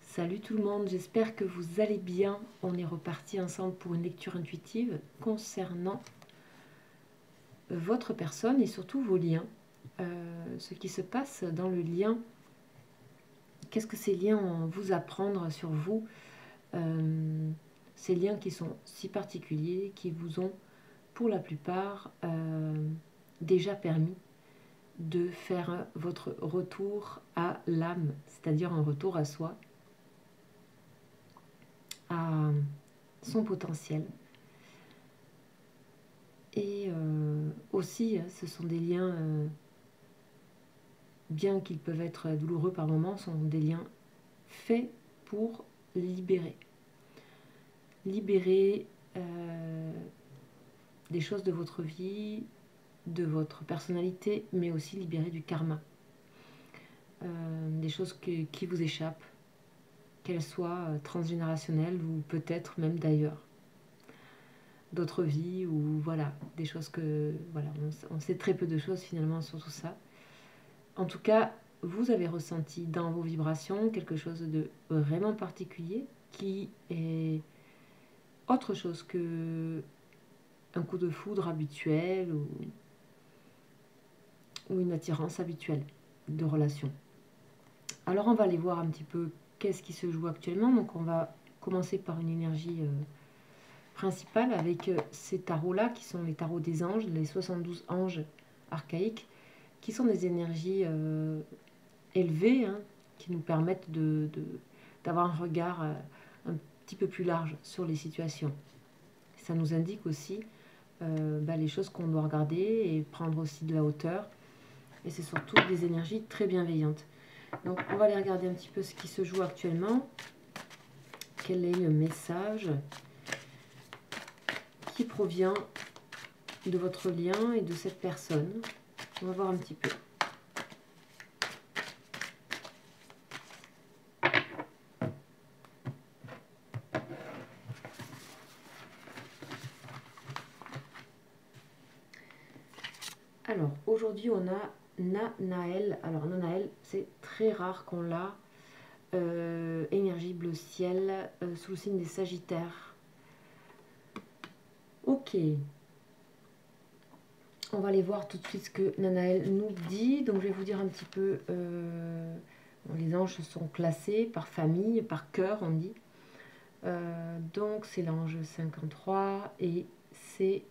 Salut tout le monde, j'espère que vous allez bien. On est reparti ensemble pour une lecture intuitive concernant votre personne et surtout vos liens. Ce qui se passe dans le lien, qu'est-ce que ces liens ont à vous apprendre sur vous, ces liens qui sont si particuliers, qui vous ont pour la plupart déjà permis de faire votre retour à l'âme, c'est-à-dire un retour à soi, à son potentiel. Et aussi, ce sont des liens, bien qu'ils peuvent être douloureux par moments, sont des liens faits pour libérer. Libérer des choses de votre vie, de votre personnalité, mais aussi libérer du karma. Des choses qui vous échappent, qu'elles soient transgénérationnelles ou peut-être même d'ailleurs. D'autres vies ou voilà, des choses que voilà, on sait très peu de choses finalement sur tout ça. En tout cas, vous avez ressenti dans vos vibrations quelque chose de vraiment particulier qui est autre chose que un coup de foudre habituel ou une attirance habituelle de relation. Alors on va aller voir un petit peu qu'est-ce qui se joue actuellement. Donc on va commencer par une énergie principale avec ces tarots-là qui sont les tarots des anges, les 72 anges archaïques, qui sont des énergies élevées, hein, qui nous permettent d'avoir un regard un petit peu plus large sur les situations. Ça nous indique aussi les choses qu'on doit regarder et prendre aussi de la hauteur. Et c'est surtout des énergies très bienveillantes. Donc on va aller regarder un petit peu ce qui se joue actuellement. Quel est le message qui provient de votre lien et de cette personne. On va voir un petit peu. Alors, aujourd'hui, on a Nanaël. Alors, Nanaël, c'est très rare qu'on l'a. Énergie bleu ciel, sous le signe des Sagittaires. Ok. On va aller voir tout de suite ce que Nanaël nous dit. Donc, je vais vous dire un petit peu... les anges sont classés par famille, par cœur, on dit. Donc, c'est l'ange 53 et c'est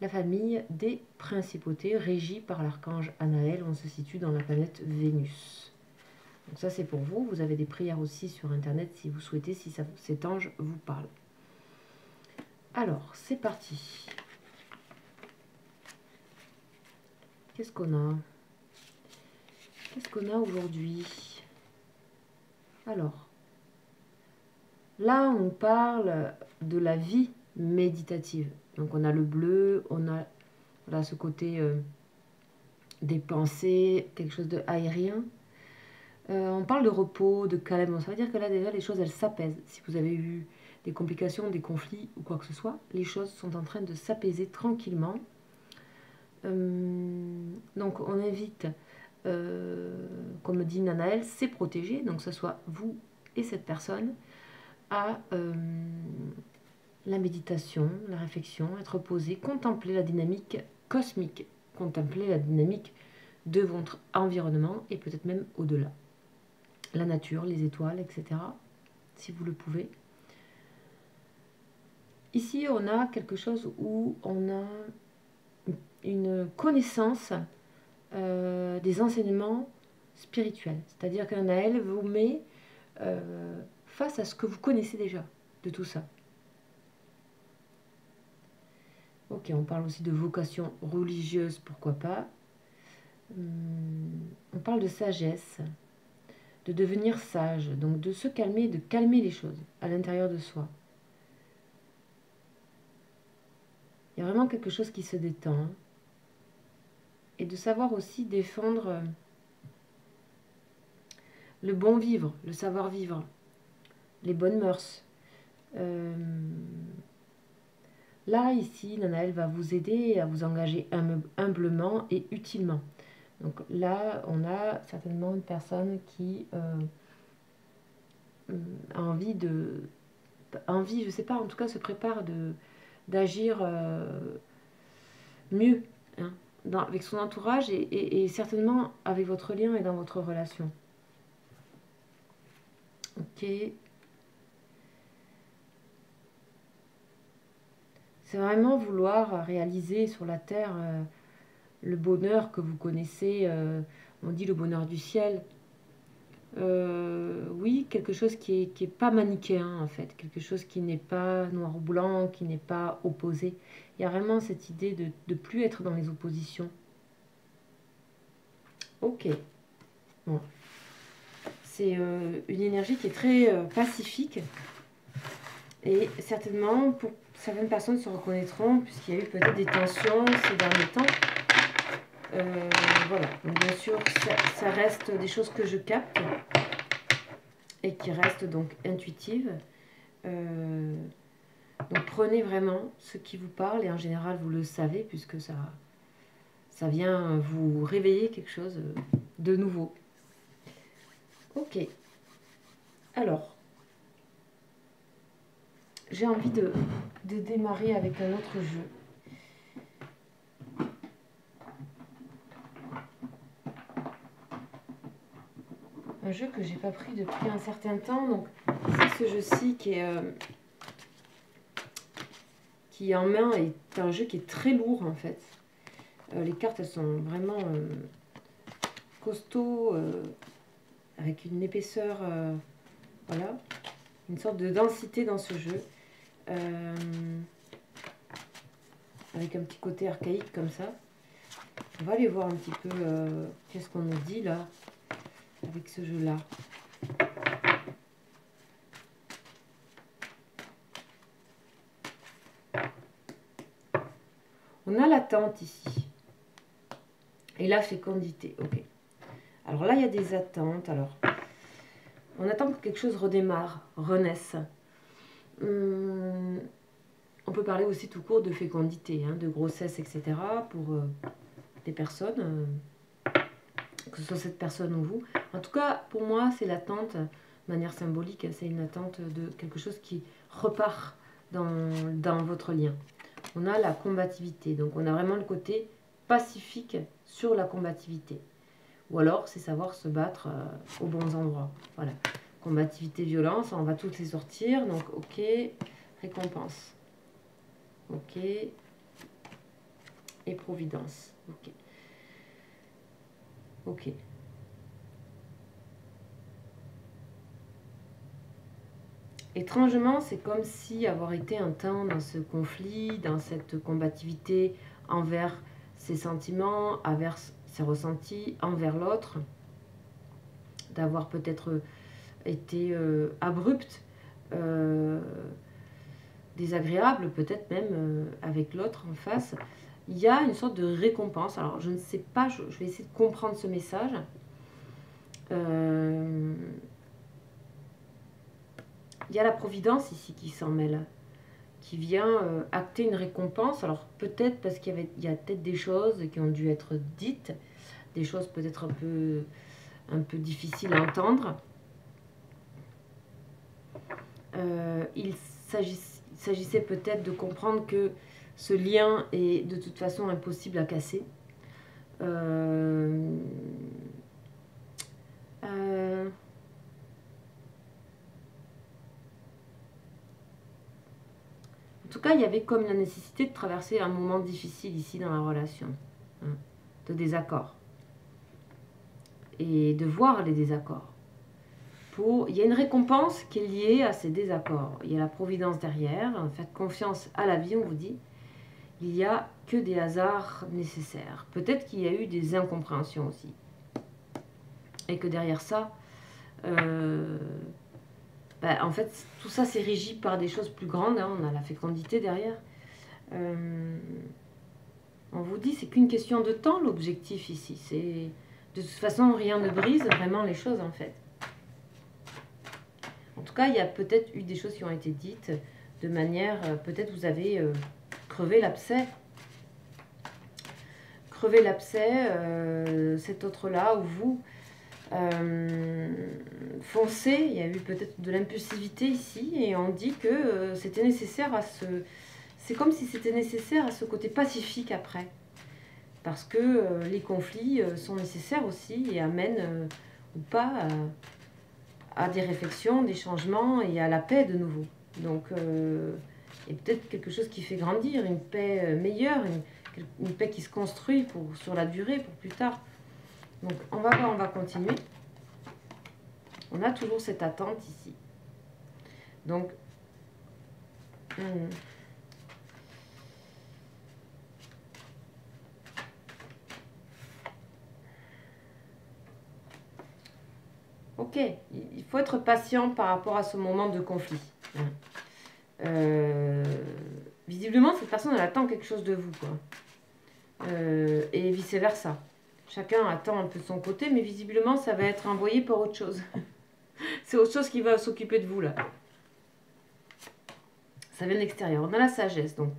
la famille des principautés régie par l'archange Anaël. On se situe dans la planète Vénus. Donc ça, c'est pour vous. Vous avez des prières aussi sur Internet si vous souhaitez, si cet ange vous parle. Alors, c'est parti. Qu'est-ce qu'on a? Qu'est-ce qu'on a aujourd'hui? Alors, là, on parle de la vie méditative. Donc, on a le bleu, on a voilà, ce côté des pensées, quelque chose de aérien. On parle de repos, de calme. Ça veut dire que là, déjà, les choses, elles s'apaisent. Si vous avez eu des complications, des conflits ou quoi que ce soit, les choses sont en train de s'apaiser tranquillement. Donc, on invite, comme dit Nanaël, c'est protégé, donc que ce soit vous et cette personne, à la méditation, la réflexion, être posé, contempler la dynamique cosmique, contempler la dynamique de votre environnement et peut-être même au-delà. La nature, les étoiles, etc. Si vous le pouvez. Ici, on a quelque chose où on a une connaissance des enseignements spirituels. C'est-à-dire qu'un Naël vous met face à ce que vous connaissez déjà de tout ça. Ok, on parle aussi de vocation religieuse, pourquoi pas. On parle de sagesse, de devenir sage, donc de se calmer, de calmer les choses à l'intérieur de soi. Il y a vraiment quelque chose qui se détend. Et de savoir aussi défendre le bon vivre, le savoir-vivre, les bonnes mœurs. Là, ici, Nanaël va vous aider à vous engager humblement et utilement. Donc là, on a certainement une personne qui je sais pas, en tout cas se prépare d'agir mieux, hein, avec son entourage et certainement avec votre lien et dans votre relation. Ok. C'est vraiment vouloir réaliser sur la terre le bonheur que vous connaissez, on dit le bonheur du ciel. Oui, quelque chose qui est pas manichéen en fait, quelque chose qui n'est pas noir ou blanc, qui n'est pas opposé. Il y a vraiment cette idée de ne plus être dans les oppositions. Ok, bon. C'est une énergie qui est très pacifique et certainement pour certaines personnes se reconnaîtront puisqu'il y a eu peut-être des tensions ces derniers temps. Voilà, donc, bien sûr ça reste des choses que je capte et qui restent donc intuitives. Donc prenez vraiment ce qui vous parle et en général vous le savez puisque ça vient vous réveiller quelque chose de nouveau. Ok, alors j'ai envie de démarrer avec un autre jeu. Un jeu que j'ai pas pris depuis un certain temps, donc c'est ce jeu-ci qui est en main est un jeu qui est très lourd en fait. Les cartes elles sont vraiment costauds, avec une épaisseur, voilà, une sorte de densité dans ce jeu, avec un petit côté archaïque comme ça. On va aller voir un petit peu qu'est-ce qu'on nous dit là avec ce jeu-là. On a l'attente ici. Et la fécondité. Ok. Alors là, il y a des attentes. Alors, on attend que quelque chose redémarre, renaisse. On peut parler aussi tout court de fécondité, hein, de grossesse, etc. pour des personnes, que ce soit cette personne ou vous. En tout cas, pour moi, c'est l'attente, de manière symbolique, c'est une attente de quelque chose qui repart dans votre lien. On a la combativité, donc on a vraiment le côté pacifique sur la combativité. Ou alors, c'est savoir se battre aux bons endroits. Voilà. Combativité, violence, on va toutes les sortir. Donc, ok, récompense. Ok. Et providence. Ok. Ok. Étrangement, c'est comme si avoir été un temps dans ce conflit, dans cette combativité envers ses sentiments, envers ses ressentis, envers l'autre, d'avoir peut-être été abrupte, désagréable, peut-être même avec l'autre en face. Il y a une sorte de récompense. Alors, je ne sais pas, je vais essayer de comprendre ce message. Il y a la providence ici qui s'en mêle, qui vient acter une récompense. Alors peut-être parce qu'il y a peut-être des choses qui ont dû être dites, des choses peut-être un peu difficiles à entendre. Il s'agissait peut-être de comprendre que ce lien est de toute façon impossible à casser. En tout cas, il y avait comme la nécessité de traverser un moment difficile ici dans la relation, hein, de désaccord. Et de voir les désaccords. Il y a une récompense qui est liée à ces désaccords. Il y a la providence derrière. Faites confiance à la vie, on vous dit. Il n'y a que des hasards nécessaires. Peut-être qu'il y a eu des incompréhensions aussi. Et que derrière ça, en fait, tout ça c'est régi par des choses plus grandes. Hein. On a la fécondité derrière. On vous dit, c'est qu'une question de temps, l'objectif ici. De toute façon, rien ne brise vraiment les choses, en fait. En tout cas, il y a peut-être eu des choses qui ont été dites de manière... peut-être vous avez crevé l'abcès. Crevé l'abcès, cet autre-là, ou vous, foncé, il y a eu peut-être de l'impulsivité ici, et on dit que c'était nécessaire à ce... C'est comme si c'était nécessaire à ce côté pacifique après. Parce que les conflits sont nécessaires aussi et amènent ou pas à des réflexions, des changements et à la paix de nouveau. Donc, et peut-être quelque chose qui fait grandir, une paix meilleure, une paix qui se construit sur la durée, pour plus tard. Donc, on va voir, on va continuer. On a toujours cette attente ici. Donc, ok, il faut être patient par rapport à ce moment de conflit. Visiblement, cette personne, elle attend quelque chose de vous, quoi. Et vice-versa. Chacun attend un peu de son côté, mais visiblement, ça va être envoyé par autre chose. C'est autre chose qui va s'occuper de vous, là. Ça vient de l'extérieur. On a la sagesse, donc.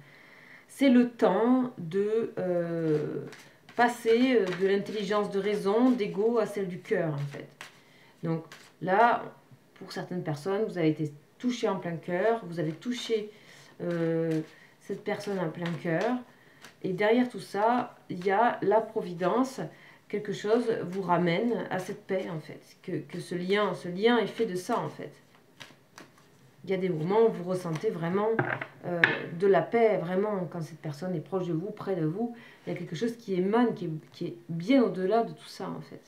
C'est le temps de passer de l'intelligence de raison, d'ego, à celle du cœur, en fait. Donc là, pour certaines personnes, vous avez été touché en plein cœur, vous avez touché cette personne en plein cœur, et derrière tout ça, il y a la providence, quelque chose vous ramène à cette paix, en fait, que ce lien est fait de ça, en fait. Il y a des moments où vous ressentez vraiment de la paix, vraiment, quand cette personne est proche de vous, près de vous, il y a quelque chose qui émane, qui est bien au-delà de tout ça, en fait.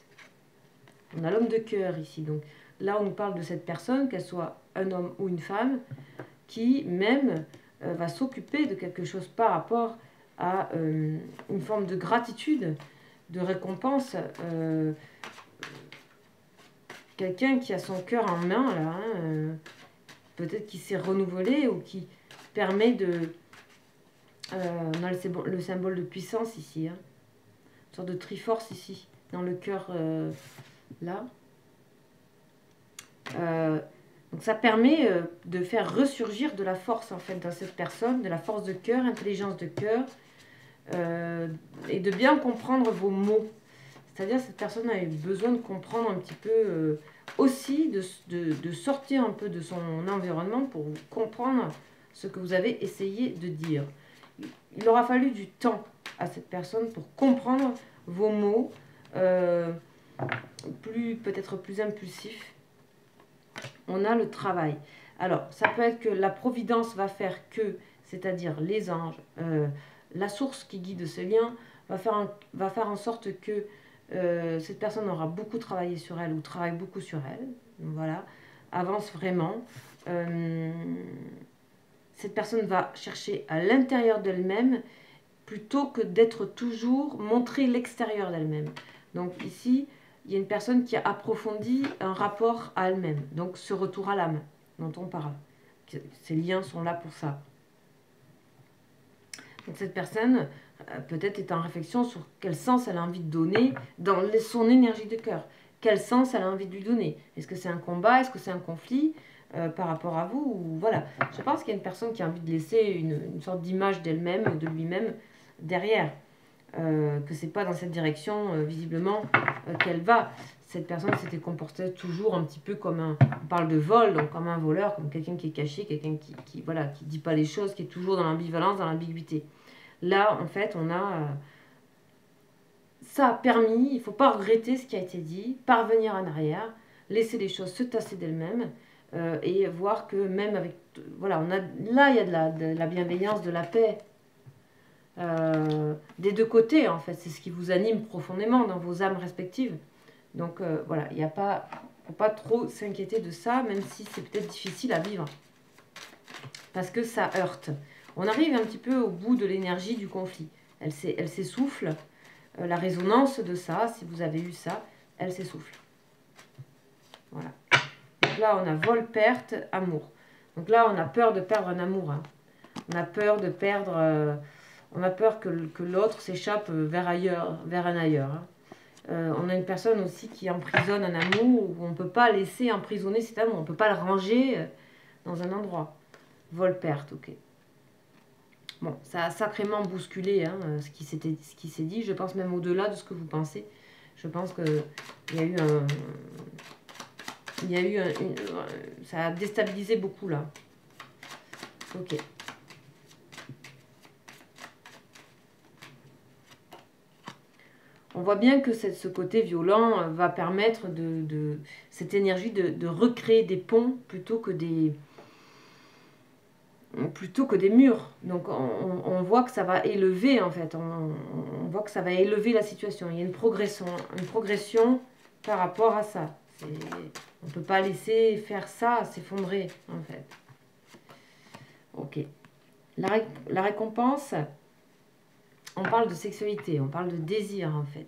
On a l'homme de cœur ici, donc là on nous parle de cette personne, qu'elle soit un homme ou une femme, qui même va s'occuper de quelque chose par rapport à une forme de gratitude, de récompense. Quelqu'un qui a son cœur en main, là, peut-être qui s'est renouvelé ou qui permet de... on a le symbole de puissance ici, une sorte de triforce ici, dans le cœur là. Donc ça permet de faire ressurgir de la force en fait dans cette personne, de la force de cœur, intelligence de cœur, et de bien comprendre vos mots. C'est-à-dire cette personne a eu besoin de comprendre un petit peu aussi, de sortir un peu de son environnement pour comprendre ce que vous avez essayé de dire. Il aura fallu du temps à cette personne pour comprendre vos mots, peut-être plus impulsifs. On a le travail. Alors, ça peut être que la providence va faire que, c'est-à-dire les anges, la source qui guide ce lien, va faire en sorte que cette personne aura beaucoup travaillé sur elle ou travaille beaucoup sur elle. Voilà, avance vraiment. Cette personne va chercher à l'intérieur d'elle-même plutôt que d'être toujours montrer l'extérieur d'elle-même. Donc ici, il y a une personne qui a approfondi un rapport à elle-même. Donc ce retour à l'âme dont on parle. Ces liens sont là pour ça. Donc cette personne peut-être est en réflexion sur quel sens elle a envie de donner dans son énergie de cœur. Quel sens elle a envie de lui donner. Est-ce que c'est un combat? Est-ce que c'est un conflit par rapport à vous ou, voilà. Je pense qu'il y a une personne qui a envie de laisser une sorte d'image d'elle-même ou de lui-même derrière. Que c'est pas dans cette direction visiblement qu'elle va. Cette personne s'était comportée toujours un petit peu comme on parle de vol, donc comme un voleur, comme quelqu'un qui est caché, quelqu'un qui voilà, qui dit pas les choses, qui est toujours dans l'ambivalence, dans l'ambiguïté. Là, en fait, on a ça a permis, il faut pas regretter ce qui a été dit, parvenir en arrière, laisser les choses se tasser d'elles-mêmes et voir que même avec voilà, là il y a de la bienveillance, de la paix. Des deux côtés en fait, c'est ce qui vous anime profondément dans vos âmes respectives. Donc voilà, il n'y a pas, faut pas trop s'inquiéter de ça, même si c'est peut-être difficile à vivre, parce que ça heurte. On arrive un petit peu au bout de l'énergie du conflit. Elle s'essouffle, la résonance de ça, si vous avez eu ça, elle s'essouffle. Voilà. Donc là, on a vol, perte, amour. Donc là, on a peur de perdre un amour. Hein. On a peur de perdre... on a peur que l'autre s'échappe vers un ailleurs. Hein. On a une personne aussi qui emprisonne un amour où on ne peut pas laisser emprisonner cet amour. On ne peut pas le ranger dans un endroit. Vol-perte, ok. Bon, ça a sacrément bousculé hein, ce qui s'est dit. Je pense même au-delà de ce que vous pensez. Je pense qu'il y a eu un... Il y a eu ça a déstabilisé beaucoup là. Ok. On voit bien que ce côté violent va permettre cette énergie de recréer des ponts plutôt que des murs. Donc on voit que ça va élever en fait. On voit que ça va élever la situation. Il y a une progression par rapport à ça. On ne peut pas laisser faire ça s'effondrer en fait. Ok. La récompense, on parle de sexualité, on parle de désir en fait.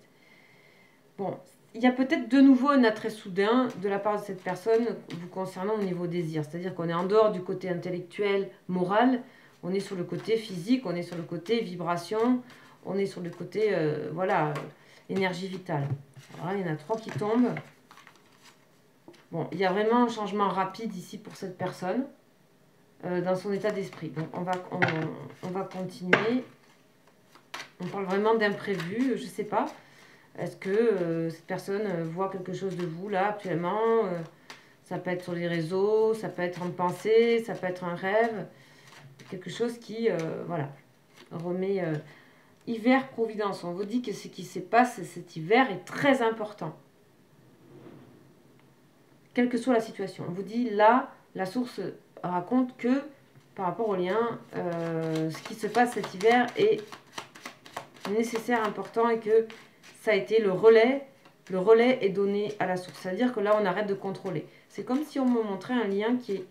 Bon, il y a peut-être de nouveau un attrait soudain de la part de cette personne vous concernant au niveau désir. C'est-à-dire qu'on est en dehors du côté intellectuel, moral, on est sur le côté physique, on est sur le côté vibration, on est sur le côté, voilà, énergie vitale. Alors là, il y en a 3 qui tombent. Bon, il y a vraiment un changement rapide ici pour cette personne dans son état d'esprit. Donc on va continuer. On parle vraiment d'imprévu, je ne sais pas. Est-ce que cette personne voit quelque chose de vous là actuellement ça peut être sur les réseaux, ça peut être en pensée, ça peut être un rêve. Quelque chose qui, voilà, remet... hiver Providence, on vous dit que ce qui se passe cet hiver est très important. Quelle que soit la situation. On vous dit là, la source raconte que par rapport au lien, ce qui se passe cet hiver est nécessaire, important et que ça a été le relais est donné à la source. C'est-à-dire que là, on arrête de contrôler. C'est comme si on me montrait un lien qui est...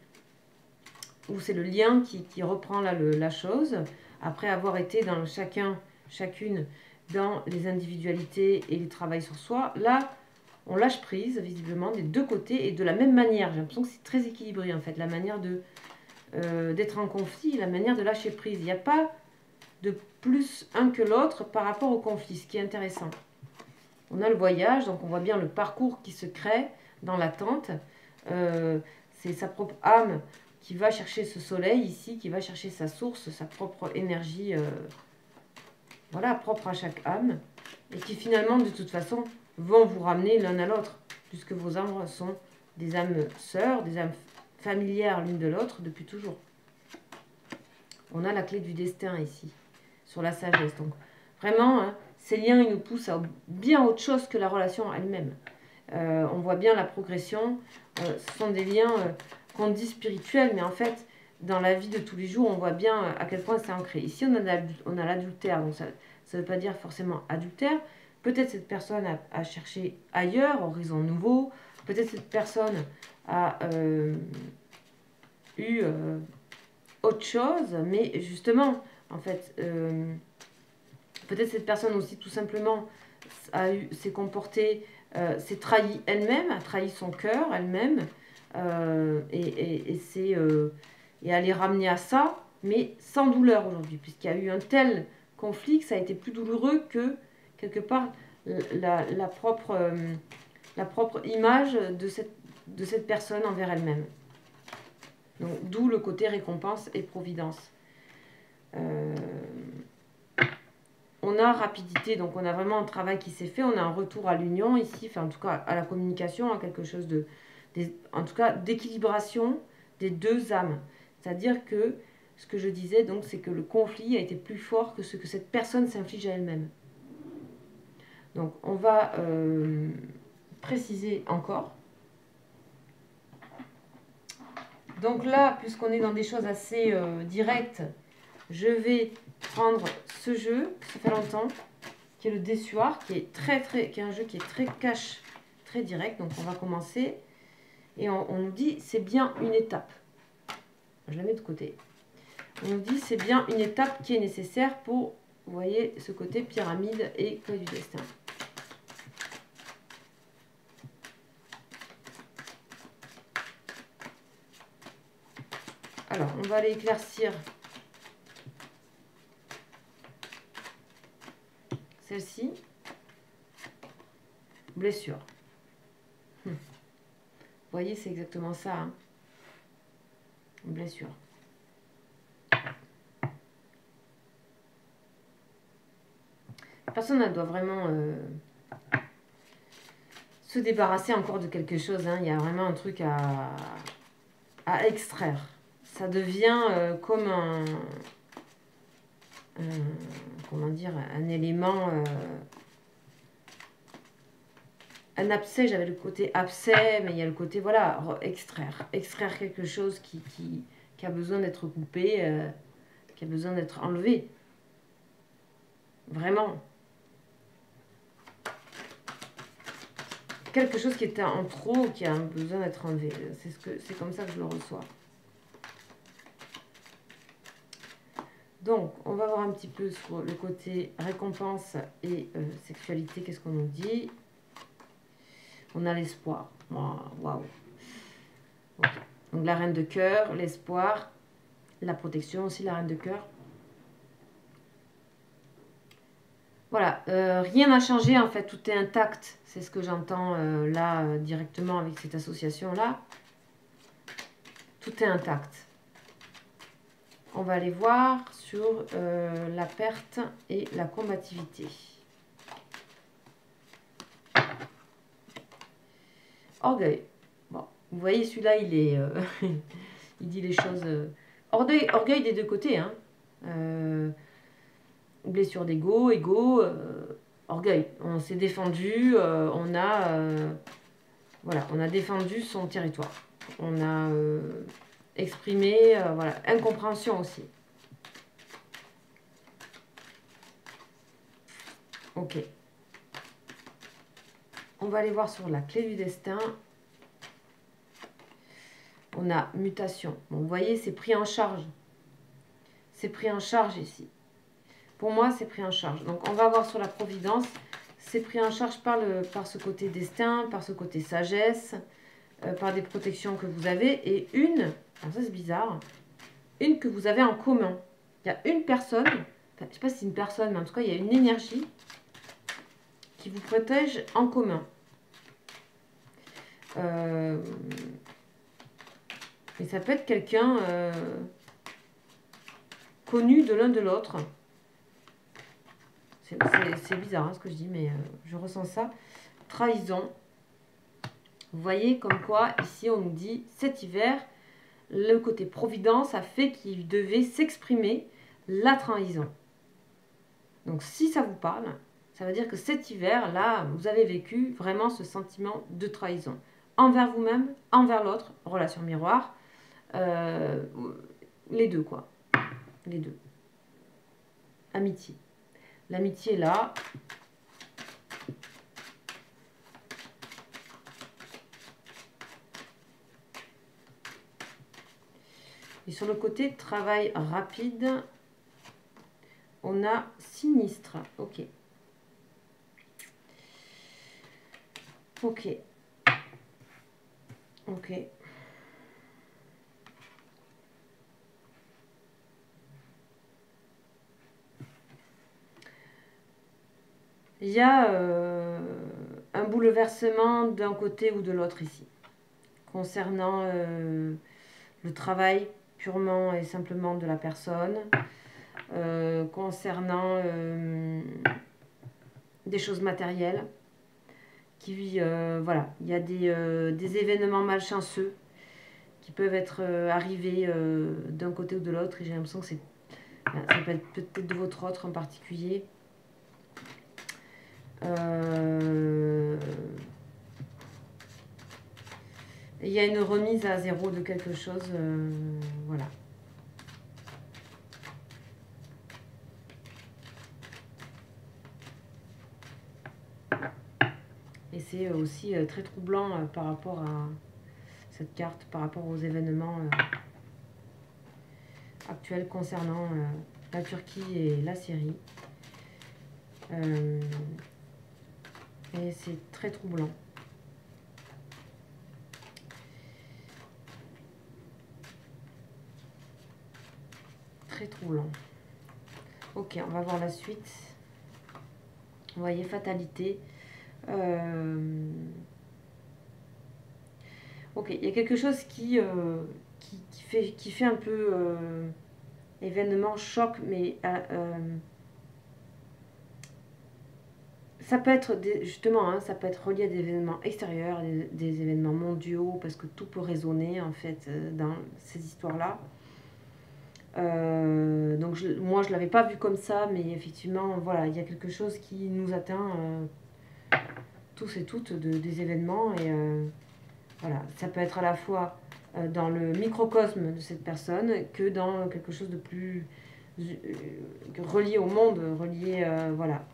où c'est le lien qui reprend là, la chose, après avoir été dans chacune, dans les individualités et les travails sur soi. Là, on lâche prise, visiblement, des deux côtés, et de la même manière. J'ai l'impression que c'est très équilibré, en fait, la manière d'être en conflit, la manière de lâcher prise. Il n'y a pas de plus un que l'autre par rapport au conflit, ce qui est intéressant. On a le voyage, donc on voit bien le parcours qui se crée dans l'attente. C'est sa propre âme qui va chercher ce soleil ici, qui va chercher sa source, sa propre énergie, voilà, propre à chaque âme, et qui finalement, de toute façon, vont vous ramener l'un à l'autre, puisque vos âmes sont des âmes sœurs, des âmes familières l'une de l'autre depuis toujours. On a la clé du destin ici, sur la sagesse. Donc, vraiment, hein, ces liens, ils nous poussent à bien autre chose que la relation elle-même. On voit bien la progression. Ce sont des liens qu'on dit spirituels, mais en fait, dans la vie de tous les jours, on voit bien à quel point c'est ancré. Ici, on a l'adultère, donc ça ne veut pas dire forcément adultère. Peut-être cette personne a cherché ailleurs, horizon nouveau. Peut-être cette personne a eu autre chose, mais justement, en fait, peut-être cette personne aussi tout simplement s'est comportée, s'est trahie elle-même, a trahi son cœur elle-même, et elle est ramenée à ça, mais sans douleur aujourd'hui, puisqu'il y a eu un tel conflit que ça a été plus douloureux que, quelque part, la propre image de cette personne envers elle-même. Donc, d'où le côté récompense et providence. On a rapidité, donc on a vraiment un travail qui s'est fait, on a un retour à l'union ici, enfin en tout cas à la communication, à quelque chose en tout cas d'équilibration des deux âmes. C'est-à-dire que ce que je disais, donc, c'est que le conflit a été plus fort que ce que cette personne s'inflige à elle-même. Donc on va préciser encore. Donc là, puisqu'on est dans des choses assez directes, je vais prendre ce jeu, ça fait longtemps, qui est le Déçoir, qui est un jeu qui est très cash, très direct. Donc on va commencer et on nous dit c'est bien une étape. Je la mets de côté. On nous dit c'est bien une étape qui est nécessaire pour, vous voyez, ce côté pyramide et clé du destin. Alors, on va aller éclaircir celle-ci. Blessure. Vous voyez, c'est exactement ça. Hein. Blessure. La personne, elle doit vraiment se débarrasser encore de quelque chose. Hein. Il y a vraiment un truc à extraire. Ça devient comme comment dire, un élément, un abcès. J'avais le côté abcès, mais il y a le côté, voilà, extraire quelque chose qui a besoin d'être coupé, qui a besoin d'être enlevé. Vraiment. Quelque chose qui était en trop, qui a besoin d'être enlevé. C'est comme ça que je le reçois. Donc, on va voir un petit peu sur le côté récompense et sexualité. Qu'est-ce qu'on nous dit? On a l'espoir. Waouh. Okay. Donc, la reine de cœur, l'espoir, la protection aussi, la reine de cœur. Voilà, rien n'a changé en fait, tout est intact. C'est ce que j'entends là directement avec cette association-là. Tout est intact. On va aller voir sur la perte et la combativité. Orgueil. Bon, vous voyez, celui-là, il est, il dit les choses. Orgueil des deux côtés. Hein. Blessure d'ego, orgueil. On s'est défendu, voilà, on a défendu son territoire. On a exprimé, voilà, incompréhension aussi. Ok. On va aller voir sur la clé du destin. On a mutation. Bon, vous voyez, c'est pris en charge. C'est pris en charge ici. Pour moi, c'est pris en charge. Donc, on va voir sur la providence. C'est pris en charge par ce côté destin, par ce côté sagesse, par des protections que vous avez. Et alors ça c'est bizarre, une que vous avez en commun. Il y a une personne, enfin, je ne sais pas si c'est une personne, mais en tout cas, il y a une énergie qui vous protège en commun. Et ça peut être quelqu'un connu de l'un de l'autre. C'est bizarre hein, ce que je dis, mais je ressens ça. Trahison. Vous voyez comme quoi, ici, on nous dit, cet hiver, le côté providence a fait qu'il devait s'exprimer la trahison. Donc, si ça vous parle, ça veut dire que cet hiver, là, vous avez vécu vraiment ce sentiment de trahison. Envers vous-même, envers l'autre, relation miroir. Les deux, quoi. Les deux. Amitié. L'amitié, là. Et sur le côté travail rapide, on a sinistre. Ok. Ok. Ok. Il y a un bouleversement d'un côté ou de l'autre ici. Concernant le travail purement et simplement de la personne. Concernant des choses matérielles. Voilà, il y a des événements malchanceux qui peuvent être arrivés d'un côté ou de l'autre. Et j'ai l'impression que ça peut être peut-être de votre autre en particulier. Il y a une remise à zéro de quelque chose. Voilà. Et c'est aussi très troublant par rapport à cette carte, par rapport aux événements actuels concernant la Turquie et la Syrie. Et c'est très troublant. Très troublant. Ok, on va voir la suite. Vous voyez, fatalité. Ok, il y a quelque chose qui fait un peu événement choc, mais ça peut être justement, hein, ça peut être relié à des événements extérieurs, des événements mondiaux, parce que tout peut résonner en fait dans ces histoires-là. Donc moi je l'avais pas vu comme ça, mais effectivement voilà, il y a quelque chose qui nous atteint tous et toutes des événements, et voilà, ça peut être à la fois dans le microcosme de cette personne que dans quelque chose de plus relié au monde, relié voilà.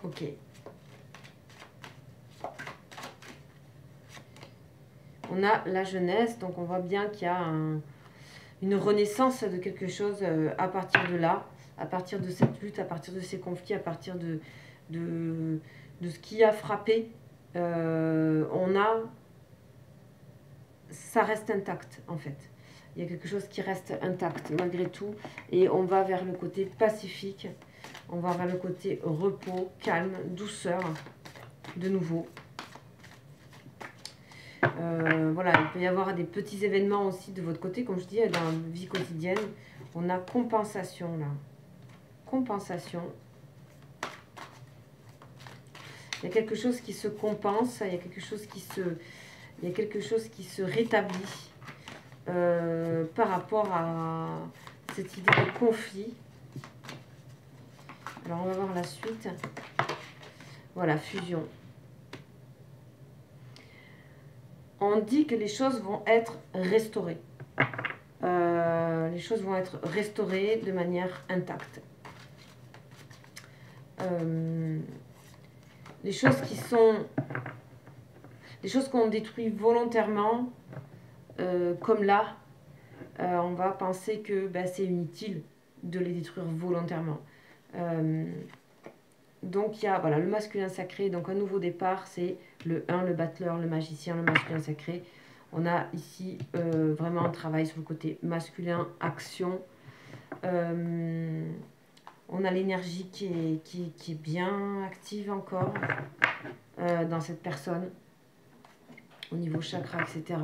Ok. On a la jeunesse, donc on voit bien qu'il y a une renaissance de quelque chose à partir de là, à partir de cette lutte, à partir de ces conflits, à partir de ce qui a frappé. Ça reste intact en fait. Il y a quelque chose qui reste intact malgré tout, et on va vers le côté pacifique, on va vers le côté repos, calme, douceur, de nouveau. Voilà, il peut y avoir des petits événements aussi de votre côté, comme je dis, dans la vie quotidienne. On a compensation là. Compensation. Il y a quelque chose qui se compense, il y a quelque chose qui se rétablit par rapport à cette idée de conflit. Alors on va voir la suite. Voilà, fusion. On dit que les choses vont être restaurées. Les choses vont être restaurées de manière intacte. Les choses qu'on détruit volontairement, comme là, on va penser que c'est inutile de les détruire volontairement. Donc il y a voilà, le masculin sacré, donc un nouveau départ, c'est le 1, le battleur, le magicien, le masculin sacré. On a ici vraiment un travail sur le côté masculin, action. On a l'énergie qui est bien active encore dans cette personne, au niveau chakra, etc.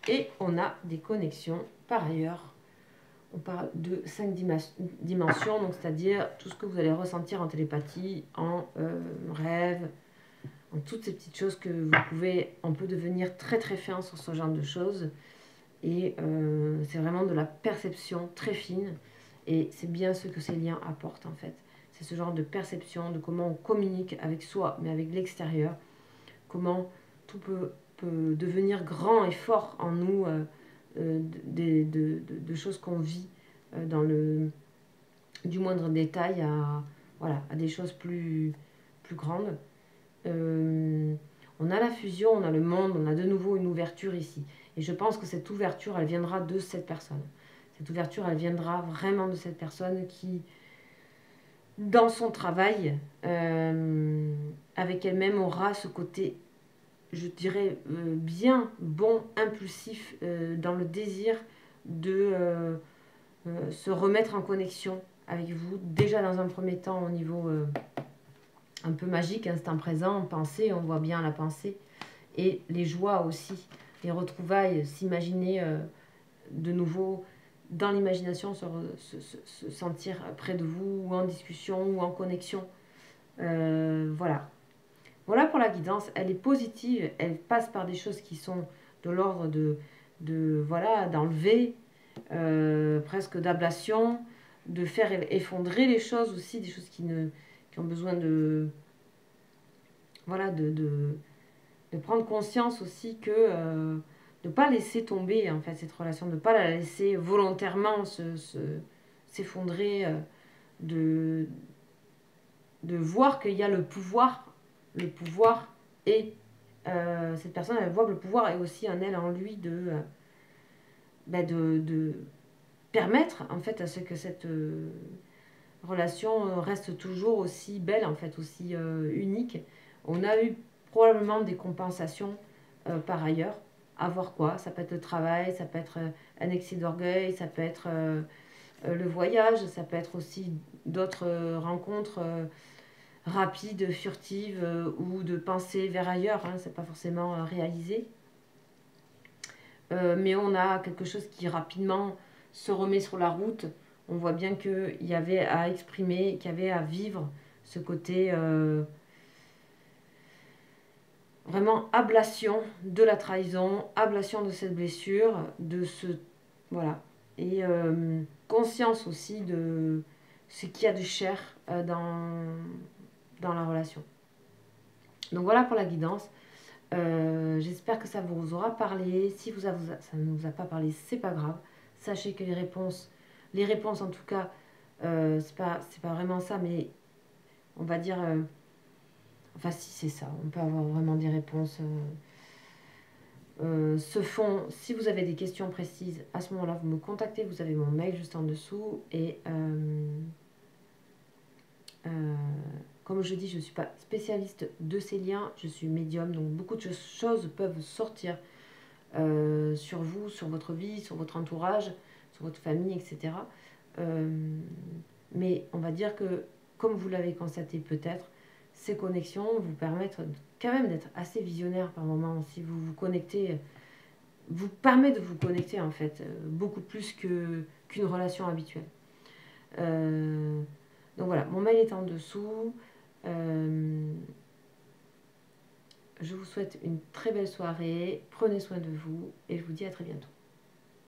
Et on a des connexions par ailleurs. On parle de 5 dimensions, donc c'est-à-dire tout ce que vous allez ressentir en télépathie, en rêve, en toutes ces petites choses que vous pouvez, on peut devenir très très fin sur ce genre de choses. Et c'est vraiment de la perception très fine, et c'est bien ce que ces liens apportent en fait. C'est ce genre de perception de comment on communique avec soi, mais avec l'extérieur, comment tout peut devenir grand et fort en nous, de choses qu'on vit dans du moindre détail voilà, à des choses plus grandes. On a la fusion, on a le monde, on a de nouveau une ouverture ici. Et je pense que cette ouverture, elle viendra de cette personne. Cette ouverture, elle viendra vraiment de cette personne qui, dans son travail, avec elle-même, aura ce côté, je dirais, bien, bon, impulsif, dans le désir de se remettre en connexion avec vous, déjà dans un premier temps au niveau un peu magique, instant présent, pensée, on voit bien la pensée, et les joies aussi, les retrouvailles, s'imaginer de nouveau dans l'imagination, se sentir près de vous, ou en discussion, ou en connexion. Voilà. Voilà pour la guidance, elle est positive, elle passe par des choses qui sont de l'ordre voilà, d'enlever, presque d'ablation, de faire effondrer les choses aussi, des choses qui ont besoin de, voilà, de prendre conscience aussi que de ne pas laisser tomber en fait cette relation, de ne pas la laisser volontairement s'effondrer, de voir qu'il y a le pouvoir et cette personne, elle voit que le pouvoir est aussi en elle, en lui, de permettre en fait à ce que cette relation reste toujours aussi belle, en fait, aussi unique. On a eu probablement des compensations par ailleurs. À voir quoi, ça peut être le travail, ça peut être un excès d'orgueil, ça peut être le voyage, ça peut être aussi d'autres rencontres rapide, furtive ou de penser vers ailleurs, hein, c'est pas forcément réalisé. Mais on a quelque chose qui rapidement se remet sur la route. On voit bien qu'il y avait à exprimer, qu'il y avait à vivre ce côté vraiment ablation de la trahison, ablation de cette blessure, de ce... Voilà. Et conscience aussi de ce qu'il y a de cher dans la relation. Donc voilà pour la guidance. J'espère que ça vous aura parlé. Si ça ne vous a pas parlé, c'est pas grave. Sachez que les réponses en tout cas, c'est pas vraiment ça, mais on va dire, enfin si c'est ça, on peut avoir vraiment des réponses. Se font, si vous avez des questions précises, à ce moment-là, vous me contactez, vous avez mon mail juste en dessous. Et comme je dis, je ne suis pas spécialiste de ces liens, je suis médium, donc beaucoup de choses peuvent sortir sur vous, sur votre vie, sur votre entourage, sur votre famille, etc. Mais on va dire que, comme vous l'avez constaté peut-être, ces connexions vous permettent quand même d'être assez visionnaire par moment. Si vous vous connectez, vous permet de vous connecter en fait, beaucoup plus qu'une relation habituelle. Donc voilà, mon mail est en dessous. Je vous souhaite une très belle soirée, prenez soin de vous et je vous dis à très bientôt.